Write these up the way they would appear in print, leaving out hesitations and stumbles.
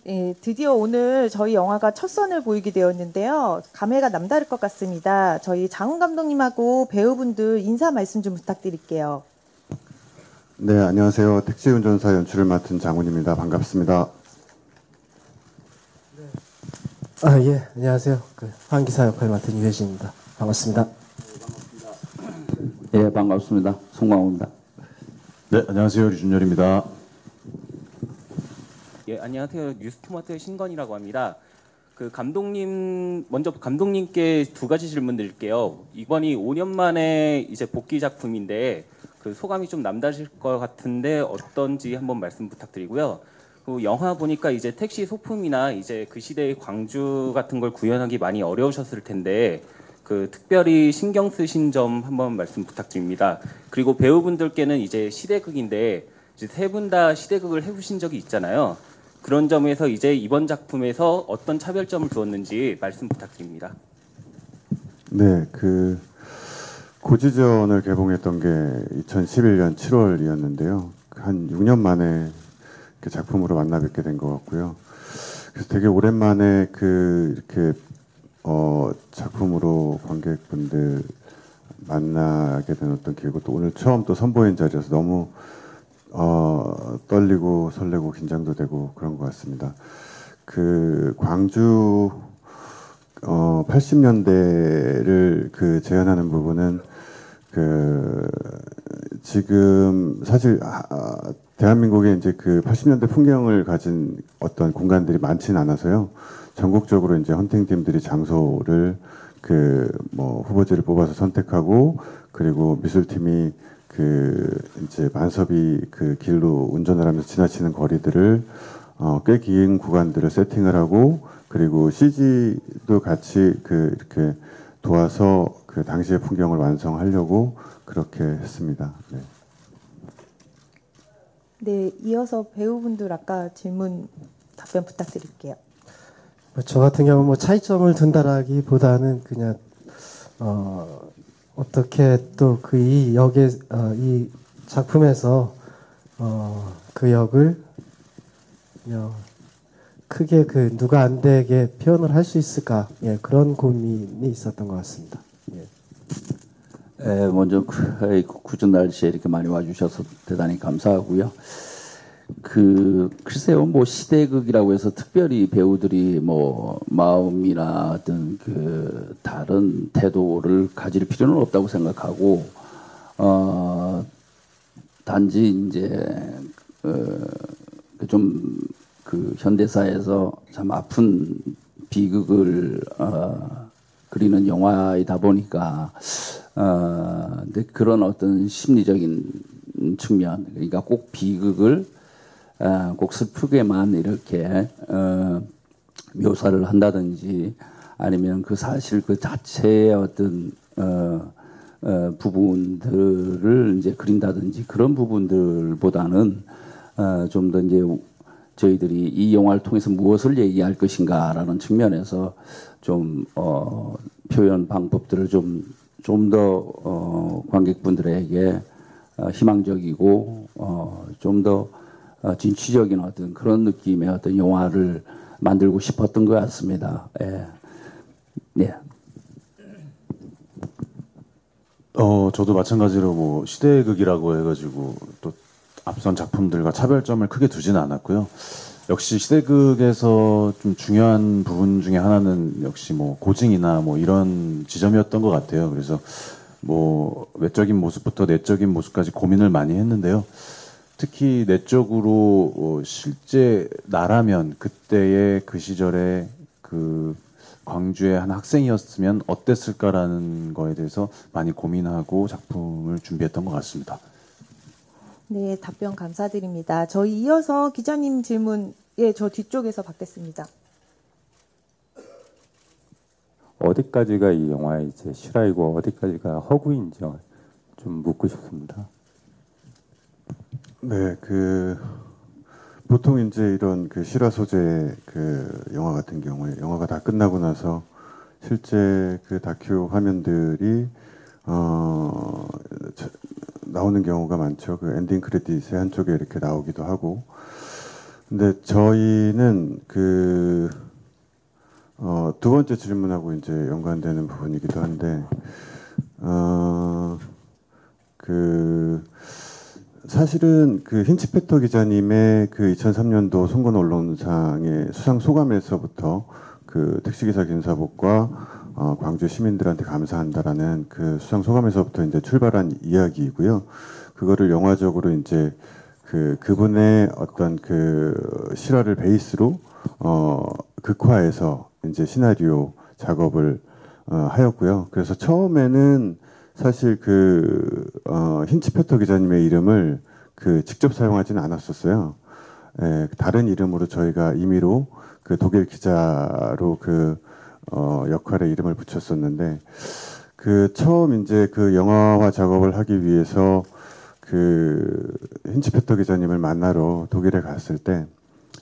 예, 드디어 오늘 저희 영화가 첫 선을 보이게 되었는데요. 감회가 남다를 것 같습니다. 저희 장훈 감독님하고 배우분들 인사 말씀 좀 부탁드릴게요. 네, 안녕하세요. 택시운전사 연출을 맡은 장훈입니다. 반갑습니다. 예, 안녕하세요. 황기사 역할 맡은 유혜진입니다. 반갑습니다. 예, 반갑습니다. 송광호입니다. 네, 안녕하세요. 류준열입니다. 예, 안녕하세요. 뉴스토마토의 신건이라고 합니다. 먼저 감독님께 두 가지 질문 드릴게요. 이번이 5년 만에 이제 복귀 작품인데 소감이 좀 남다르실 것 같은데 어떤지 한번 말씀 부탁드리고요. 그리고 영화 보니까 이제 택시 소품이나 이제 그 시대의 광주 같은 걸 구현하기 많이 어려우셨을 텐데 특별히 신경 쓰신 점 한번 말씀 부탁드립니다. 그리고 배우분들께는 이제 시대극인데 이제 세 분 다 시대극을 해보신 적이 있잖아요. 그런 점에서 이제 이번 작품에서 어떤 차별점을 두었는지 말씀 부탁드립니다. 네, 고지전을 개봉했던 게 2011년 7월이었는데요. 한 6년 만에 작품으로 만나 뵙게 된 것 같고요. 그래서 되게 오랜만에 이렇게 작품으로 관객분들 만나게 된 어떤 기회고, 또 오늘 처음 또 선보인 자리여서 너무 떨리고 설레고 긴장도 되고 그런 것 같습니다. 광주 80년대를 재현하는 부분은 지금 사실 대한민국에 이제 80년대 풍경을 가진 어떤 공간들이 많지는 않아서요. 전국적으로 이제 헌팅팀들이 장소를 후보지를 뽑아서 선택하고, 그리고 미술팀이 이제 만섭이 길로 운전을 하면서 지나치는 거리들을 꽤 긴 구간들을 세팅을 하고, 그리고 CG도 같이 이렇게 도와서 당시의 풍경을 완성하려고 그렇게 했습니다. 네. 네, 이어서 배우분들 아까 질문 답변 부탁드릴게요. 저 같은 경우 차이점을 둔다라기보다는 그냥 어떻게 또 이 역에 이 작품에서 그 역을 크게 누가 안 되게 표현을 할 수 있을까, 예, 그런 고민이 있었던 것 같습니다. 예. 먼저 궂은 날씨에 이렇게 많이 와주셔서 대단히 감사하고요. 글쎄요, 시대극이라고 해서 특별히 배우들이 마음이나 어떤 다른 태도를 가질 필요는 없다고 생각하고, 단지 이제 좀 현대사에서 참 아픈 비극을 그리는 영화이다 보니까 근데 그런 어떤 심리적인 측면, 그러니까 꼭 비극을 꼭 슬프게만 이렇게 묘사를 한다든지, 아니면 사실 자체의 어떤 부분들을 이제 그린다든지, 그런 부분들보다는 좀 더 이제 저희들이 이 영화를 통해서 무엇을 얘기할 것인가라는 측면에서 좀 표현 방법들을 좀 더 관객분들에게 희망적이고 좀 더 진취적인 어떤 그런 느낌의 어떤 영화를 만들고 싶었던 것 같습니다. 예. 네. 저도 마찬가지로 시대극이라고 해가지고 또 앞선 작품들과 차별점을 크게 두지는 않았고요. 역시 시대극에서 좀 중요한 부분 중에 하나는 역시 고증이나 이런 지점이었던 것 같아요. 그래서 외적인 모습부터 내적인 모습까지 고민을 많이 했는데요. 특히 내적으로 실제 나라면 그때의 그 시절에 광주의 한 학생이었으면 어땠을까라는 거에 대해서 많이 고민하고 작품을 준비했던 것 같습니다. 네, 답변 감사드립니다. 저희 이어서 기자님 질문, 예, 저 뒤쪽에서 받겠습니다. 어디까지가 이 영화의 이제 실화이고 어디까지가 허구인지 좀 묻고 싶습니다. 네, 보통 이제 이런 실화 소재의 영화 같은 경우에 영화가 다 끝나고 나서 실제 다큐 화면들이 나오는 경우가 많죠. 엔딩 크레딧의 한쪽에 이렇게 나오기도 하고, 근데 저희는 두 번째 질문하고 이제 연관되는 부분이기도 한데, 사실은 힌치페터 기자님의 2003년도 송건 언론상의 수상 소감에서부터 택시기사 김사복과 광주 시민들한테 감사한다라는 수상 소감에서부터 이제 출발한 이야기이고요. 그거를 영화적으로 이제 그분의 어떤 실화를 베이스로 극화해서 이제 시나리오 작업을 하였고요. 그래서 처음에는 사실 힌치페터 기자님의 이름을 직접 사용하지는 않았었어요. 예, 다른 이름으로 저희가 임의로 독일 기자로 역할에 이름을 붙였었는데, 처음 이제 영화화 작업을 하기 위해서 힌치페터 기자님을 만나러 독일에 갔을 때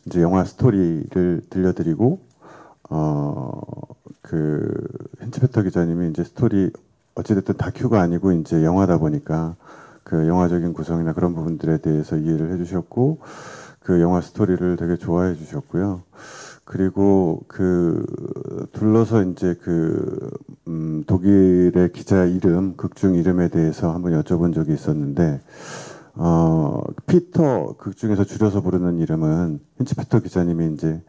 이제 영화 스토리를 들려드리고 힌치페터 기자님이 이제 스토리 어찌됐든 다큐가 아니고 이제 영화다 보니까 영화적인 구성이나 그런 부분들에 대해서 이해를 해주셨고 영화 스토리를 되게 좋아해 주셨고요. 그리고 둘러서 이제 독일의 기자 이름, 극중 이름에 대해서 한번 여쭤본 적이 있었는데, 피터, 극중에서 줄여서 부르는 이름은 힌치페터 기자님이 이제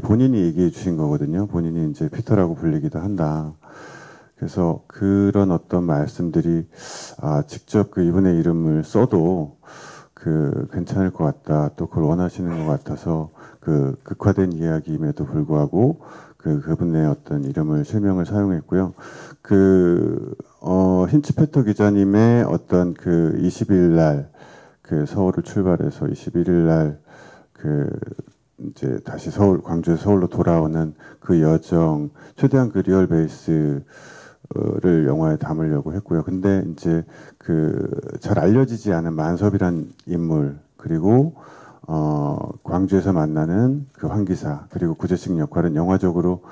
본인이 얘기해 주신 거거든요. 본인이 이제 피터라고 불리기도 한다. 그래서 그런 어떤 말씀들이, 직접 이분의 이름을 써도 괜찮을 것 같다. 또 그걸 원하시는 것 같아서 극화된 이야기임에도 불구하고 그분의 어떤 이름을 실명을 사용했고요. 힌치페터 기자님의 어떤 20일 날 서울을 출발해서 21일 날 이제 다시 광주에서 서울로 돌아오는 여정, 최대한 리얼 베이스를 영화에 담으려고 했고요. 근데 이제 잘 알려지지 않은 만섭이란 인물, 그리고 광주에서 만나는 황기사, 그리고 구제식 역할은 영화적으로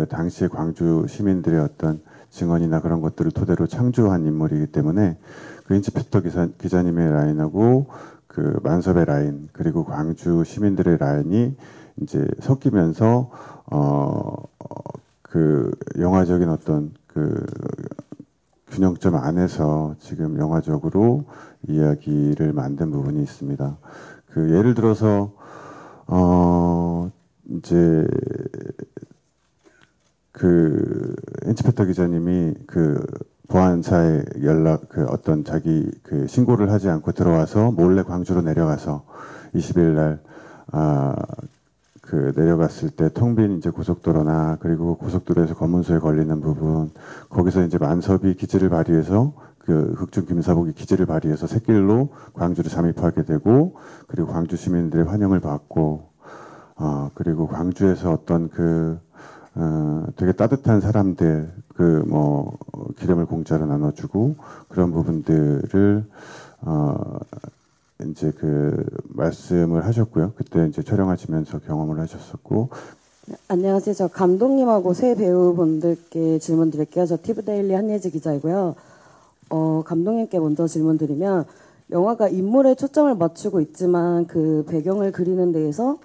당시의 광주 시민들의 어떤 증언이나 그런 것들을 토대로 창조한 인물이기 때문에 힌치페터 기자님의 라인하고 만섭의 라인, 그리고 광주 시민들의 라인이 이제 섞이면서 영화적인 어떤 균형점 안에서 지금 영화적으로 이야기를 만든 부분이 있습니다. 예를 들어서 이제 힌치페터 기자님이 보안사에 어떤 자기 신고를 하지 않고 들어와서 몰래 광주로 내려가서 20일 날 내려갔을 때 텅 빈 이제 고속도로나, 그리고 고속도로에서 검문소에 걸리는 부분, 거기서 이제 만섭이 기지를 발휘해서 극중 김사복이 기지를 발휘해서 샛길로 광주로 잠입하게 되고, 그리고 광주 시민들의 환영을 받고, 그리고 광주에서 어떤 되게 따뜻한 사람들, 기름을 공짜로 나눠주고, 그런 부분들을 이제 말씀을 하셨고요. 그때 이제 촬영하시면서 경험을 하셨었고. 네, 안녕하세요. 저 감독님하고 새 배우분들께 질문 드릴게요. 저 티브데일리 한예지 기자이고요. 감독님께 먼저 질문 드리면, 영화가 인물에 초점을 맞추고 있지만 배경을 그리는 데에서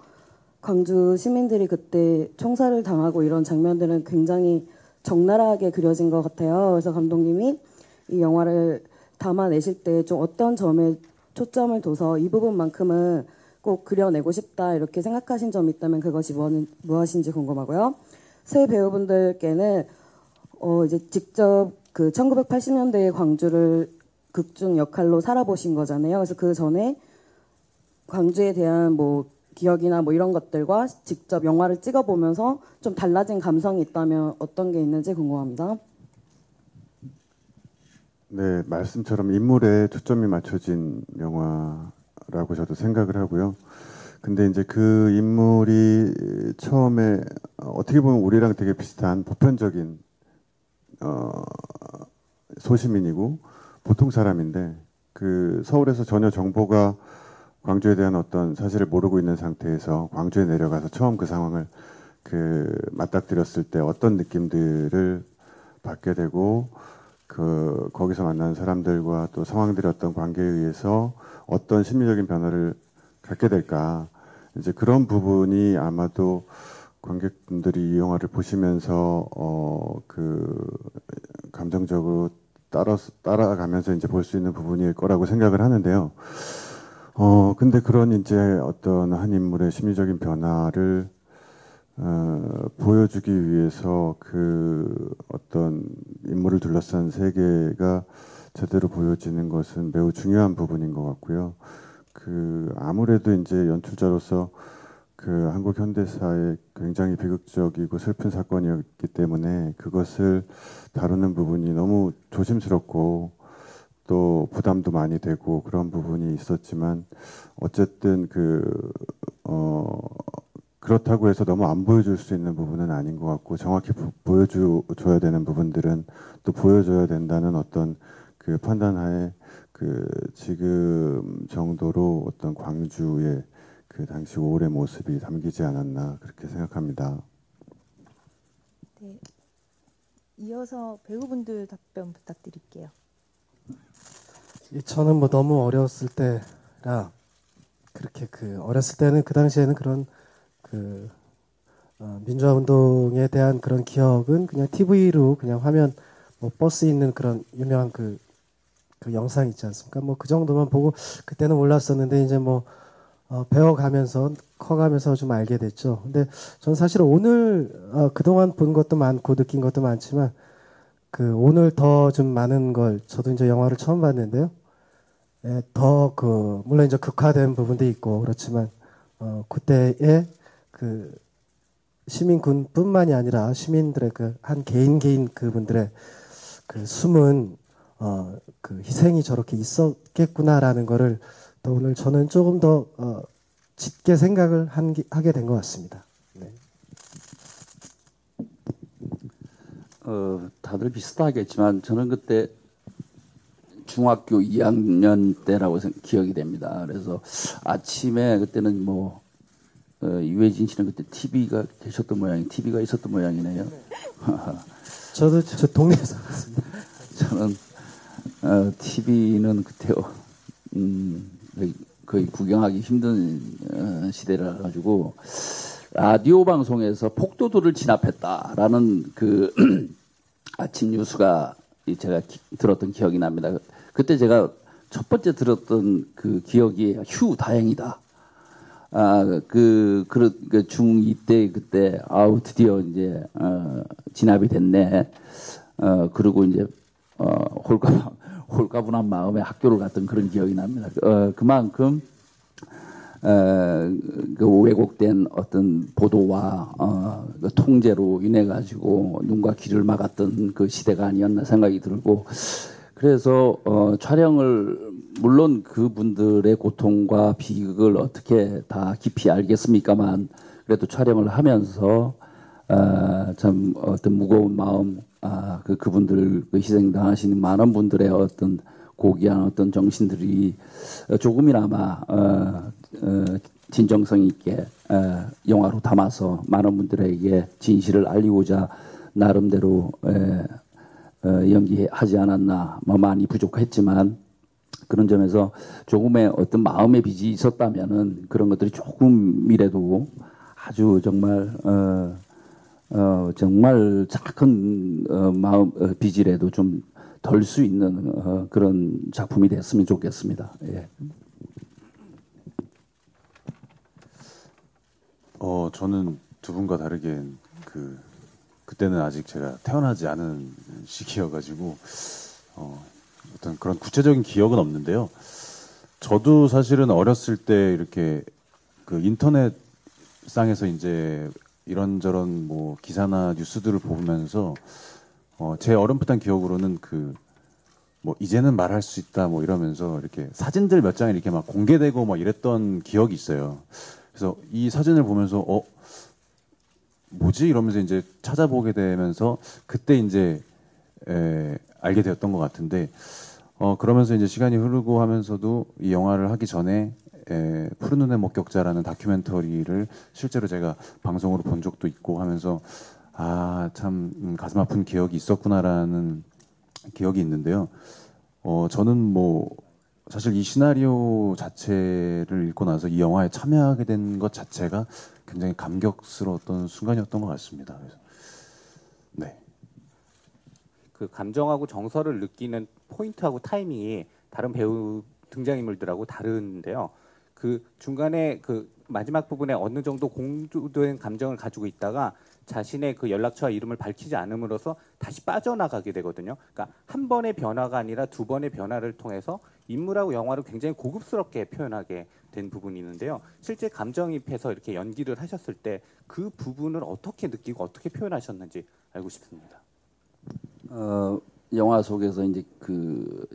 광주 시민들이 그때 총살을 당하고 이런 장면들은 굉장히 적나라하게 그려진 것 같아요. 그래서 감독님이 이 영화를 담아내실 때 좀 어떤 점에 초점을 둬서 이 부분만큼은 꼭 그려내고 싶다 이렇게 생각하신 점이 있다면 그것이 무엇인지 궁금하고요. 새 배우분들께는 이제 직접 1980년대의 광주를 극중 역할로 살아보신 거잖아요. 그래서 그 전에 광주에 대한 기억이나 이런 것들과 직접 영화를 찍어보면서 좀 달라진 감성이 있다면 어떤 게 있는지 궁금합니다. 네, 말씀처럼 인물에 초점이 맞춰진 영화라고 저도 생각을 하고요. 근데 이제 인물이 처음에 어떻게 보면 우리랑 되게 비슷한 보편적인 소시민이고 보통 사람인데, 서울에서 전혀 정보가 광주에 대한 어떤 사실을 모르고 있는 상태에서 광주에 내려가서 처음 그 상황을 맞닥뜨렸을 때 어떤 느낌들을 받게 되고, 거기서 만나는 사람들과 또 상황들의 어떤 관계에 의해서 어떤 심리적인 변화를 갖게 될까. 이제 그런 부분이 아마도 관객분들이 이 영화를 보시면서 그 감정적으로 따라가면서 이제 볼 수 있는 부분일 거라고 생각을 하는데요. 근데 그런 이제 어떤 한 인물의 심리적인 변화를 보여주기 위해서 그 어떤 인물을 둘러싼 세계가 제대로 보여지는 것은 매우 중요한 부분인 것 같고요. 그 아무래도 이제 연출자로서 그 한국 현대사의 굉장히 비극적이고 슬픈 사건이었기 때문에 그것을 다루는 부분이 너무 조심스럽고 또 부담도 많이 되고 그런 부분이 있었지만 어쨌든 그렇다고 해서 너무 안 보여줄 수 있는 부분은 아닌 것 같고 정확히 보여줘야 되는 부분들은 또 보여줘야 된다는 어떤 그 판단하에 그 지금 정도로 어떤 광주의 그 당시 5월의 모습이 담기지 않았나 그렇게 생각합니다. 네. 이어서 배우분들 답변 부탁드릴게요. 저는 뭐 너무 어렸을 때라 그렇게 그 어렸을 때는 그 당시에는 그런 그 민주화 운동에 대한 그런 기억은 그냥 TV로 그냥 화면 뭐 버스 있는 그런 유명한 그 영상 있지 않습니까? 뭐 그 정도만 보고 그때는 몰랐었는데 이제 뭐 배워가면서 커가면서 좀 알게 됐죠. 근데 전 사실 오늘 그동안 본 것도 많고 느낀 것도 많지만 그 오늘 더 좀 많은 걸 저도 이제 영화를 처음 봤는데요. 예, 더 그 물론 이제 극화된 부분도 있고 그렇지만 그때의 그 시민군뿐만이 아니라 시민들의 그 한 개인 그분들의 그 숨은 그 희생이 저렇게 있었겠구나라는 거를 또 오늘 저는 조금 더 짙게 생각을 하게 된 것 같습니다. 네. 다들 비슷하겠지만 저는 그때 중학교 2학년 때라고 기억이 됩니다. 그래서 아침에 그때는 뭐 유해진 씨는 그때 TV가 계셨던 모양이 TV가 있었던 모양이네요. 저도 저 동네에서 봤습니다. 저는 TV는 그때 거의 구경하기 힘든 시대라 가지고 라디오 방송에서 폭도들을 진압했다라는 그 아침 뉴스가 제가 들었던 기억이 납니다. 그때 제가 첫 번째 들었던 그 기억이 휴 다행이다. 중2 때 그때 드디어 이제 진압이 됐네. 그리고 이제 홀가분한 마음에 학교를 갔던 그런 기억이 납니다. 그만큼 그 왜곡된 어떤 보도와 그 통제로 인해 가지고 눈과 귀를 막았던 그 시대가 아니었나 생각이 들고 그래서 촬영을 물론 그분들의 고통과 비극을 어떻게 다 깊이 알겠습니까만 그래도 촬영을 하면서 참 어떤 무거운 마음 그분들 그 희생당하시는 많은 분들의 어떤 고귀한 어떤 정신들이 조금이나마 진정성 있게 영화로 담아서 많은 분들에게 진실을 알리고자 나름대로 연기하지 않았나. 뭐 많이 부족했지만 그런 점에서 조금의 어떤 마음의 빚이 있었다면은 그런 것들이 조금이라도 아주 정말 정말 작은 마음 빚이라도 좀 덜 수 있는 그런 작품이 됐으면 좋겠습니다. 예. 저는 두 분과 다르게 그때는 아직 제가 태어나지 않은 시기여가지고 어떤 그런 구체적인 기억은 없는데요. 저도 사실은 어렸을 때 이렇게 그 인터넷상에서 이제 이런저런 뭐 기사나 뉴스들을 보면서 제 어렴풋한 기억으로는 뭐 이제는 말할 수 있다 뭐 이러면서 이렇게 사진들 몇 장이 이렇게 막 공개되고 막 이랬던 기억이 있어요. 그래서 이 사진을 보면서 뭐지 이러면서 이제 찾아보게 되면서 그때 이제 알게 되었던 것 같은데 그러면서 이제 시간이 흐르고 하면서도 이 영화를 하기 전에 푸른 눈의 목격자라는 다큐멘터리를 실제로 제가 방송으로 본 적도 있고 하면서 참 가슴 아픈 기억이 있었구나라는 기억이 있는데요. 저는 뭐 사실 이 시나리오 자체를 읽고 나서 이 영화에 참여하게 된 것 자체가 굉장히 감격스러웠던 순간이었던 것 같습니다. 그래서 네. 그 감정하고 정서를 느끼는 포인트하고 타이밍이 다른 배우 등장인물들하고 다른데요. 그 중간에 그 마지막 부분에 어느 정도 공유된 감정을 가지고 있다가 자신의 그 연락처와 이름을 밝히지 않음으로써 다시 빠져나가게 되거든요. 그러니까 한 번의 변화가 아니라 두 번의 변화를 통해서 인물하고 영화를 굉장히 고급스럽게 표현하게 된 부분이 있는데요. 실제 감정입해서 이렇게 연기를 하셨을 때 그 부분을 어떻게 느끼고 어떻게 표현하셨는지 알고 싶습니다. 영화 속에서 이제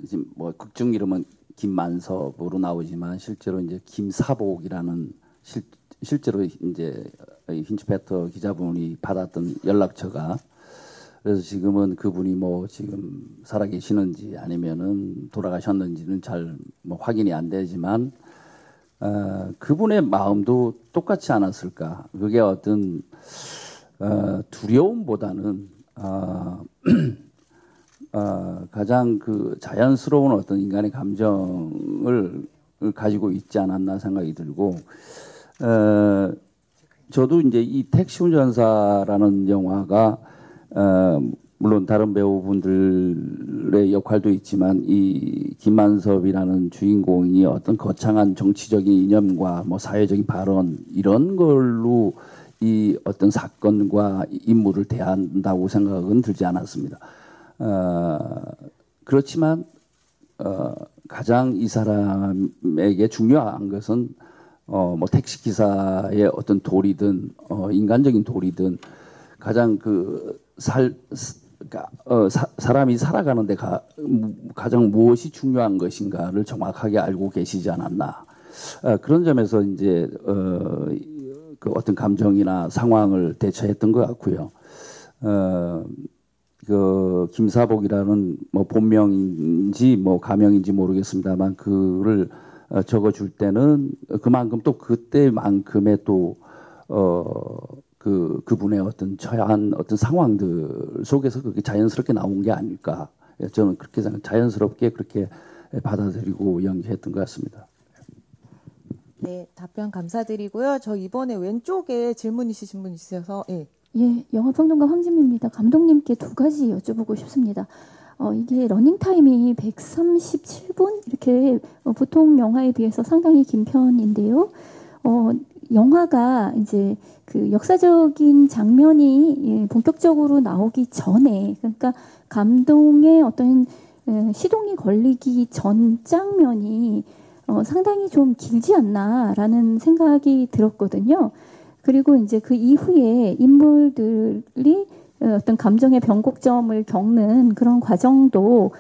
이제 뭐 극중 이름은 김만섭으로 나오지만 실제로 이제 김사복이라는 실제로 이제 힌치패터 기자분이 받았던 연락처가, 그래서 지금은 그분이 뭐 지금 살아계시는지 아니면은 돌아가셨는지는 잘 뭐 확인이 안 되지만 그분의 마음도 똑같지 않았을까. 그게 어떤 두려움보다는 가장 그 자연스러운 어떤 인간의 감정을 가지고 있지 않았나 생각이 들고, 저도 이제 이 택시 운전사라는 영화가 물론 다른 배우분들의 역할도 있지만 이 김만섭이라는 주인공이 어떤 거창한 정치적인 이념과 뭐 사회적인 발언 이런 걸로 이 어떤 사건과 인물을 대한다고 생각은 들지 않았습니다. 그렇지만 가장 이 사람에게 중요한 것은 뭐 택시 기사의 어떤 도리든 인간적인 도리든 가장 사람이 살아가는데 가장 무엇이 중요한 것인가를 정확하게 알고 계시지 않았나. 그런 점에서 이제 그 어떤 감정이나 상황을 대처했던 것 같고요. 그 김사복이라는 뭐 본명인지 뭐 가명인지 모르겠습니다만 그를 적어줄 때는 그만큼 또 그때만큼의 또 그분의 어떤 처한 어떤 상황들 속에서 그게 자연스럽게 나온 게 아닐까. 저는 그렇게 자연스럽게 그렇게 받아들이고 연기했던 것 같습니다. 네, 답변 감사드리고요. 저 이번에 왼쪽에 질문 있으신 분 있어서 예, 영화평론가 황진미입니다. 감독님께 두 가지 여쭤보고 싶습니다. 이게 러닝타임이 137분? 이렇게 보통 영화에 비해서 상당히 긴 편인데요. 영화가 이제 그 역사적인 장면이 본격적으로 나오기 전에, 그러니까 감동의 어떤 시동이 걸리기 전 장면이 상당히 좀 길지 않나라는 생각이 들었거든요. 그리고 이제 그 이후에 인물들이 어떤 감정의 변곡점을 겪는 그런 과정도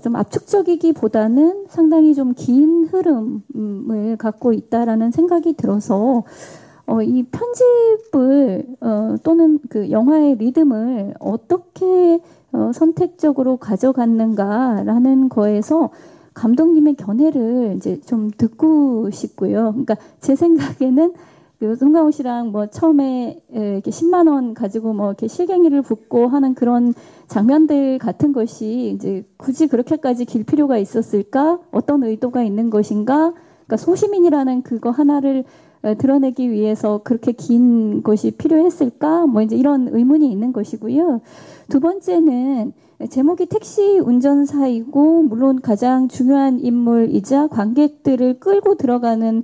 좀 압축적이기보다는 상당히 좀 긴 흐름을 갖고 있다라는 생각이 들어서 이 편집을 또는 그 영화의 리듬을 어떻게 선택적으로 가져갔는가라는 거에서 감독님의 견해를 이제 좀 듣고 싶고요. 그러니까 제 생각에는 그 송강호 씨랑 뭐 처음에 이렇게 10만 원 가지고 뭐 이렇게 실갱이를 붓고 하는 그런 장면들 같은 것이 이제 굳이 그렇게까지 길 필요가 있었을까? 어떤 의도가 있는 것인가? 그러니까 소시민이라는 그거 하나를 드러내기 위해서 그렇게 긴 것이 필요했을까? 뭐 이제 이런 의문이 있는 것이고요. 두 번째는 제목이 택시 운전사이고 물론 가장 중요한 인물이자 관객들을 끌고 들어가는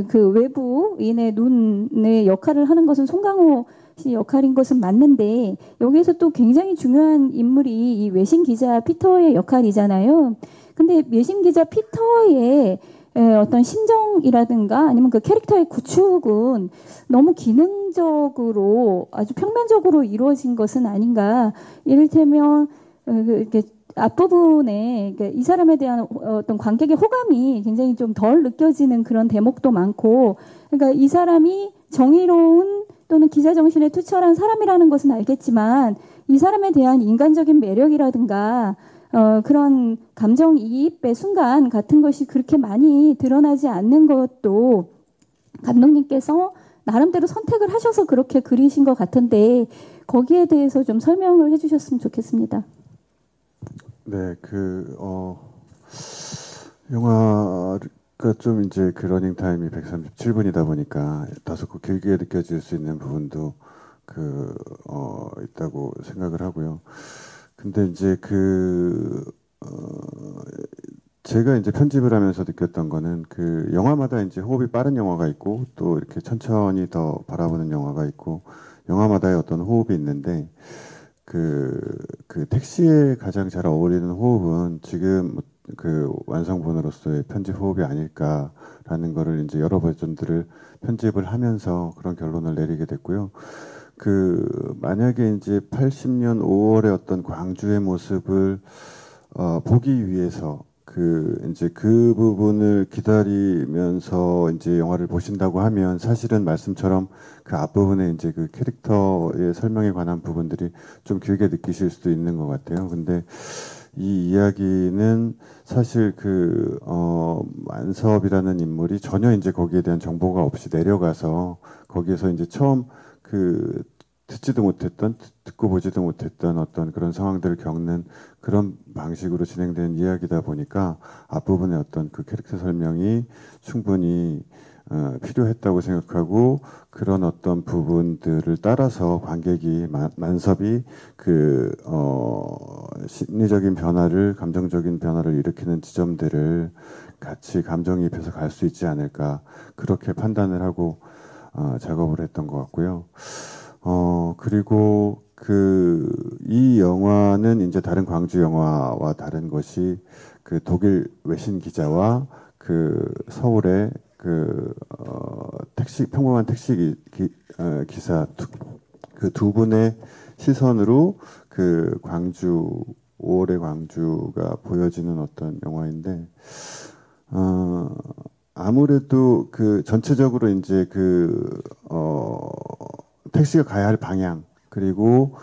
그 외부인의 눈의 역할을 하는 것은 송강호 씨 역할인 것은 맞는데 여기에서 또 굉장히 중요한 인물이 이 외신 기자 피터의 역할이잖아요. 근데 외신 기자 피터의 어떤 심정이라든가 아니면 그 캐릭터의 구축은 너무 기능적으로 아주 평면적으로 이루어진 것은 아닌가. 이를테면 이렇게 앞부분에 이 사람에 대한 어떤 관객의 호감이 굉장히 좀 덜 느껴지는 그런 대목도 많고, 그러니까 이 사람이 정의로운 또는 기자 정신에 투철한 사람이라는 것은 알겠지만 이 사람에 대한 인간적인 매력이라든가 그런 감정이입의 순간 같은 것이 그렇게 많이 드러나지 않는 것도 감독님께서 나름대로 선택을 하셔서 그렇게 그리신 것 같은데 거기에 대해서 좀 설명을 해주셨으면 좋겠습니다. 네, 영화가 좀 이제 그 러닝 타임이 137분이다 보니까 다소 길게 느껴질 수 있는 부분도 있다고 생각을 하고요. 근데 이제 제가 이제 편집을 하면서 느꼈던 거는 그 영화마다 이제 호흡이 빠른 영화가 있고 또 이렇게 천천히 더 바라보는 영화가 있고 영화마다의 어떤 호흡이 있는데 그 택시에 가장 잘 어울리는 호흡은 지금 그 완성본으로서의 편집 호흡이 아닐까라는 거를 이제 여러 버전들을 편집을 하면서 그런 결론을 내리게 됐고요. 만약에 이제 80년 5월의 어떤 광주의 모습을 보기 위해서 이제 그 부분을 기다리면서 이제 영화를 보신다고 하면 사실은 말씀처럼 그 앞부분에 이제 그 캐릭터의 설명에 관한 부분들이 좀 길게 느끼실 수도 있는 것 같아요. 근데 이 이야기는 사실 만섭이라는 인물이 전혀 이제 거기에 대한 정보가 없이 내려가서 거기에서 이제 처음 듣지도 못했던, 듣고 보지도 못했던 어떤 그런 상황들을 겪는 그런 방식으로 진행된 이야기다 보니까 앞부분의 어떤 그 캐릭터 설명이 충분히 필요했다고 생각하고 그런 어떤 부분들을 따라서 관객이 만섭이 심리적인 변화를 감정적인 변화를 일으키는 지점들을 같이 감정이입해서 갈 수 있지 않을까 그렇게 판단을 하고 작업을 했던 것 같고요. 그리고 이 영화는 이제 다른 광주 영화와 다른 것이 독일 외신 기자와 서울의 평범한 택시 기사 두 분의 시선으로 광주 5월의 광주가 보여지는 어떤 영화인데 아무래도 전체적으로 이제 택시가 가야 할 방향 그리고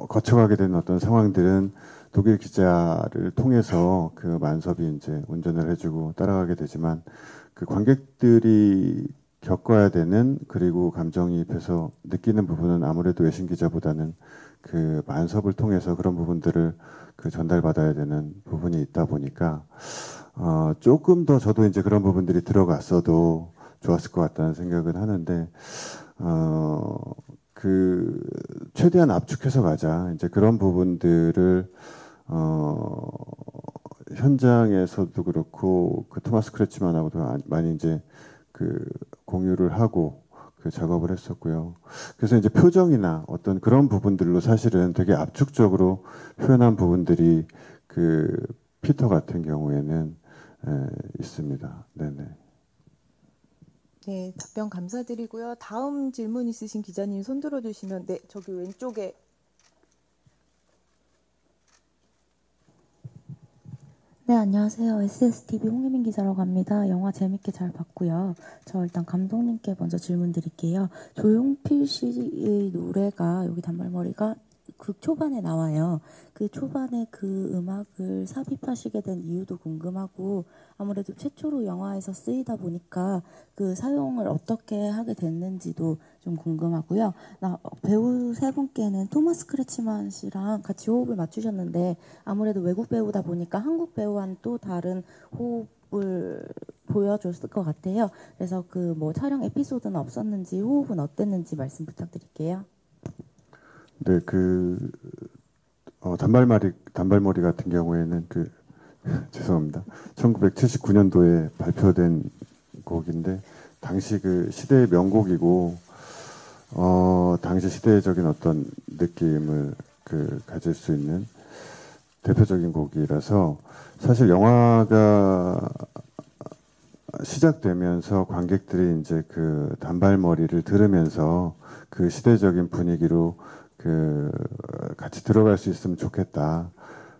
거쳐가게 되는 어떤 상황들은 독일 기자를 통해서 만섭이 이제 운전을 해주고 따라가게 되지만 관객들이 겪어야 되는 그리고 감정이입해서 느끼는 부분은 아무래도 외신 기자보다는 만섭을 통해서 그런 부분들을 전달받아야 되는 부분이 있다 보니까 조금 더 저도 이제 그런 부분들이 들어갔어도 좋았을 것 같다는 생각은 하는데 최대한 압축해서 가자 이제 그런 부분들을 현장에서도 그렇고 토마스 크레츠만하고도 많이 이제 공유를 하고 작업을 했었고요. 그래서 이제 표정이나 어떤 그런 부분들로 사실은 되게 압축적으로 표현한 부분들이 피터 같은 경우에는 있습니다. 네네. 네, 답변 감사드리고요. 다음 질문 있으신 기자님 손 들어주시면 네, 저기 왼쪽에. 네, 안녕하세요. SSTV 홍혜민 기자라고 합니다. 영화 재밌게 잘 봤고요. 저 일단 감독님께 먼저 질문 드릴게요. 조용필 씨의 노래가 여기 단발머리가 극 초반에 나와요. 그 초반에 그 음악을 삽입하시게 된 이유도 궁금하고 아무래도 최초로 영화에서 쓰이다 보니까 그 사용을 어떻게 하게 됐는지도 좀 궁금하고요. 배우 세 분께는 토마스 크레츠만 씨랑 같이 호흡을 맞추셨는데 아무래도 외국 배우다 보니까 한국 배우와는 또 다른 호흡을 보여줬을 것 같아요. 그래서 촬영 에피소드는 없었는지 호흡은 어땠는지 말씀 부탁드릴게요. 네, 단발머리 같은 경우에는 죄송합니다. 1979년도에 발표된 곡인데 당시 시대의 명곡이고 당시 시대적인 어떤 느낌을 가질 수 있는 대표적인 곡이라서 사실 영화가 시작되면서 관객들이 이제 단발머리를 들으면서 시대적인 분위기로 같이 들어갈 수 있으면 좋겠다.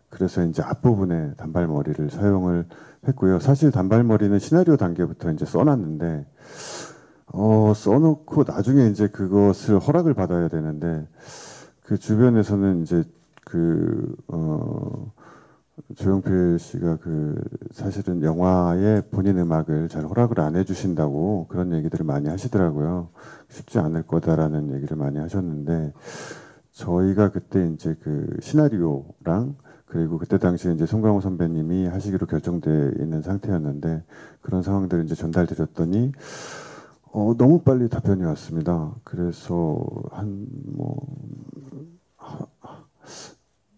그래서 이제 앞부분에 단발머리를 사용을 했고요. 사실 단발머리는 시나리오 단계부터 이제 써놨는데, 써놓고 나중에 이제 그것을 허락을 받아야 되는데, 주변에서는 이제 조용필 씨가 사실은 영화에 본인 음악을 잘 허락을 안 해주신다고 그런 얘기들을 많이 하시더라고요. 쉽지 않을 거다라는 얘기를 많이 하셨는데, 저희가 그때 이제 시나리오랑 그리고 그때 당시에 이제 송강호 선배님이 하시기로 결정돼 있는 상태였는데 그런 상황들을 이제 전달드렸더니 너무 빨리 답변이 왔습니다. 그래서 한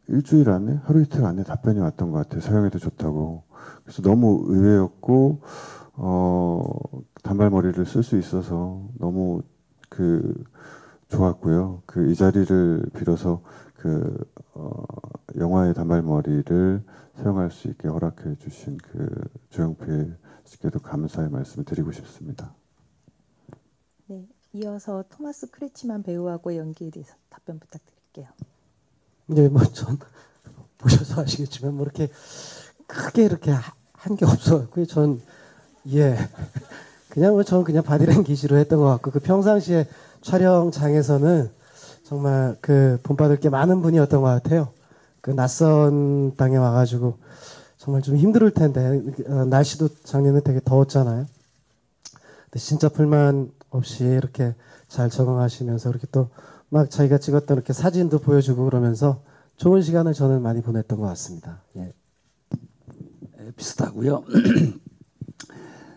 일주일 안에 하루 이틀 안에 답변이 왔던 것 같아요. 서영이도 좋다고. 그래서 너무 의외였고 단발머리를 쓸 수 있어서 너무 좋았고요. 이 자리를 빌어서 영화의 단발머리를 사용할 수 있게 허락해 주신 조용필 씨께도 감사의 말씀을 드리고 싶습니다. 네, 이어서 토마스 크레치만 배우하고 연기에 대해서 답변 부탁드릴게요. 네, 전 보셔서 아시겠지만 이렇게 크게 이렇게 한 게 없어갖고요. 저는 그냥 바디랭귀지로 했던 것 같고 평상시에 촬영장에서는 정말 본받을 게 많은 분이었던 것 같아요. 낯선 땅에 와가지고 정말 좀 힘들 텐데 날씨도 작년에 되게 더웠잖아요. 근데 진짜 불만 없이 이렇게 잘 적응하시면서 이렇게 또 막 자기가 찍었던 이렇게 사진도 보여주고 그러면서 좋은 시간을 저는 많이 보냈던 것 같습니다. 예. 비슷하고요.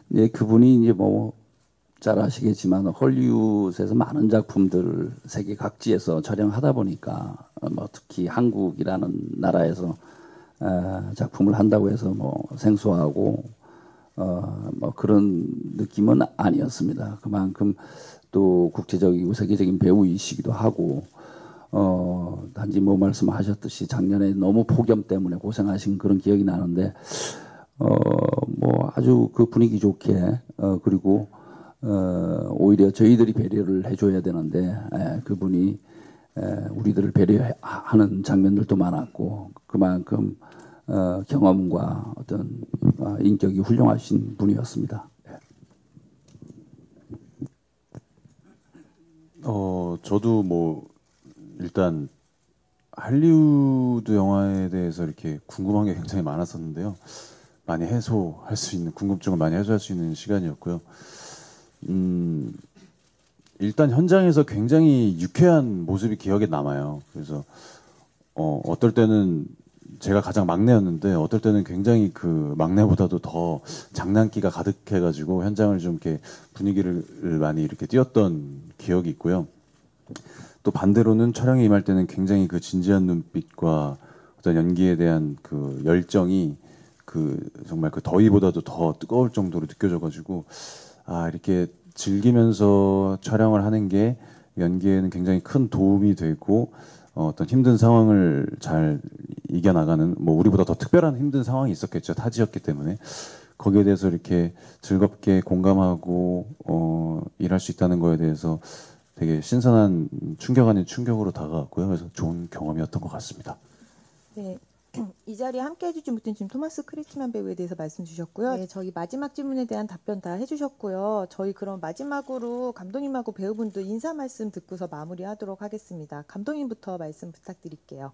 네, 그분이 이제 잘 아시겠지만 헐리우드에서 많은 작품들을 세계 각지에서 촬영하다 보니까 특히 한국이라는 나라에서 작품을 한다고 해서 생소하고 그런 느낌은 아니었습니다. 그만큼 또 국제적이고 세계적인 배우이시기도 하고 단지 말씀하셨듯이 작년에 너무 폭염 때문에 고생하신 그런 기억이 나는데 아주 분위기 좋게 그리고 오히려 저희들이 배려를 해줘야 되는데 그분이 우리들을 배려하는 장면들도 많았고 그만큼 경험과 어떤 인격이 훌륭하신 분이었습니다. 저도 일단 할리우드 영화에 대해서 이렇게 궁금한 게 굉장히 많았었는데요. 많이 해소할 수 있는 궁금증을 많이 해소할 수 있는 시간이었고요. 일단 현장에서 굉장히 유쾌한 모습이 기억에 남아요. 그래서 어떨 때는 제가 가장 막내였는데 어떨 때는 굉장히 막내보다도 더 장난기가 가득해가지고 현장을 좀 이렇게 분위기를 많이 이렇게 띄웠던 기억이 있고요. 또 반대로는 촬영에 임할 때는 굉장히 진지한 눈빛과 어떤 연기에 대한 열정이 정말 더위보다도 더 뜨거울 정도로 느껴져가지고 이렇게 즐기면서 촬영을 하는 게 연기에는 굉장히 큰 도움이 되고 어떤 힘든 상황을 잘 이겨나가는 우리보다 더 특별한 힘든 상황이 있었겠죠. 타지였기 때문에 거기에 대해서 이렇게 즐겁게 공감하고 일할 수 있다는 거에 대해서 되게 신선한 충격 아닌 충격으로 다가왔고요. 그래서 좋은 경험이었던 것 같습니다. 네. 이 자리에 함께 해주신 분은 지금 토마스 크리치만 배우에 대해서 말씀 주셨고요. 네, 저희 마지막 질문에 대한 답변 다 해주셨고요. 저희 그럼 마지막으로 감독님하고 배우분들 인사 말씀 듣고서 마무리하도록 하겠습니다. 감독님부터 말씀 부탁드릴게요.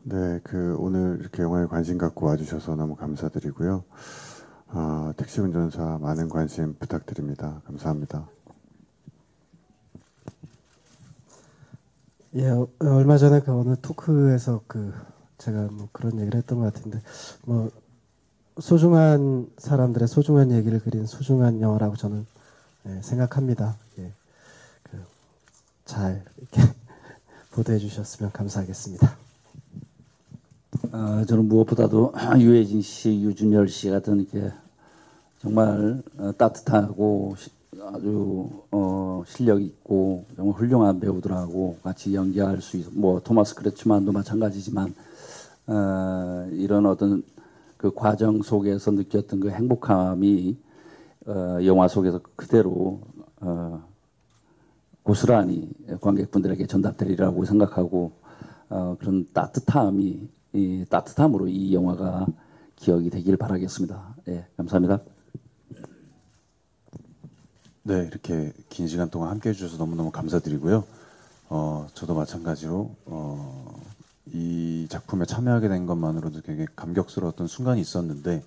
네, 오늘 이렇게 영화에 관심 갖고 와주셔서 너무 감사드리고요. 택시 운전사 많은 관심 부탁드립니다. 감사합니다. 예, 얼마 전에 어느 토크에서 제가 그런 얘기를 했던 것 같은데 소중한 사람들의 소중한 얘기를 그린 소중한 영화라고 저는 생각합니다. 예, 잘 이렇게 보도해 주셨으면 감사하겠습니다. 저는 무엇보다도 유해진 씨, 유준열 씨 같은 이렇게 정말 따뜻하고 아주 실력 있고 정말 훌륭한 배우들하고 같이 연기할 수 있어. 토마스 크레츠만도 마찬가지지만 이런 어떤 과정 속에서 느꼈던 행복함이 영화 속에서 그대로 고스란히 관객분들에게 전달되리라고 생각하고 그런 따뜻함으로 이 영화가 기억이 되길 바라겠습니다. 예, 감사합니다. 네, 이렇게 긴 시간 동안 함께 해주셔서 너무너무 감사드리고요. 저도 마찬가지로 이 작품에 참여하게 된 것만으로도 되게 감격스러웠던 순간이 있었는데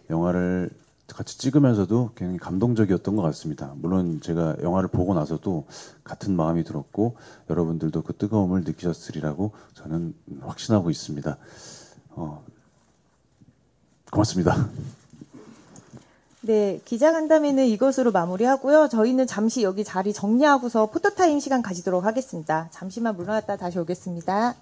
영화를 같이 찍으면서도 굉장히 감동적이었던 것 같습니다. 물론 제가 영화를 보고 나서도 같은 마음이 들었고 여러분들도 그 뜨거움을 느끼셨으리라고 저는 확신하고 있습니다. 고맙습니다. 네, 기자간담회는 이것으로 마무리하고요. 저희는 잠시 여기 자리 정리하고서 포토타임 시간 가지도록 하겠습니다. 잠시만 물러났다 다시 오겠습니다.